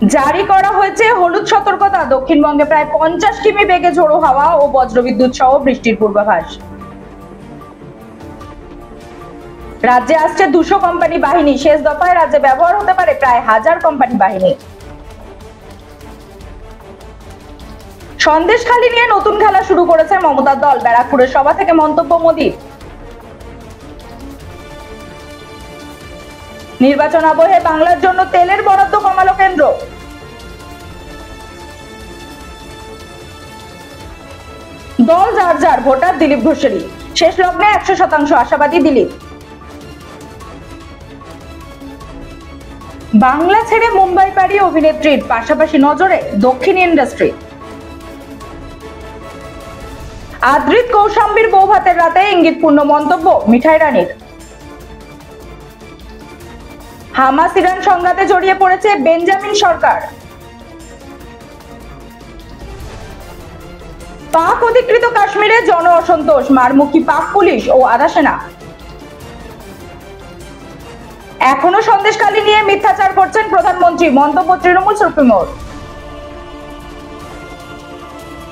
জারি করা হয়েছে হলুদ সতর্কতা। দক্ষিণবঙ্গে প্রায় 50 কিমি বেগে ঝোড়ো হাওয়া ও বজ্রবিদ্যুৎ সহ বৃষ্টির পূর্বাভাস। রাজ্যে আসছে 200 কোম্পানি বাহিনী। শেষ দফায় রাজ্যে ব্যবহার হতে পারে প্রায় 1000 কোম্পানি বাহিনী। সন্দেশখালী নিয়ে নতুন খেলা শুরু করেছে মমতার দল। ব্যারাকপুরের সভা থেকে মন্তব্য মোদীর। নির্বাচন আবহে বাংলার জন্য তেলের বরাদ্দ কমালো কেন্দ্র। দল যার যার, ভোটার দিলীপ ঘোষেরই। শেষ লগ্নে 100% আশাবাদী দিলীপ। বাংলা ছেড়ে মুম্বাই পাড়ি অভিনেত্রীর, পাশাপাশি নজরে দক্ষিণ ইন্ডাস্ট্রি। আদ্রিত কৌশাম্বীর বউ ভাতের রাতে ইঙ্গিতপূর্ণ মন্তব্য মিঠাই রানীর। হামাস ইরান সংঘাতে জড়িয়ে পড়েছে বেঞ্জামিন সরকার। পাক অধিকৃত কাশ্মীরে জন অসন্তোষ, মারমুখী পাক পুলিশ ও আধা সেনা। এখনো সন্দেশখালী নিয়ে মিথ্যাচার করছেন প্রধানমন্ত্রী, মন্তব্য তৃণমূল সুপ্রিমোর।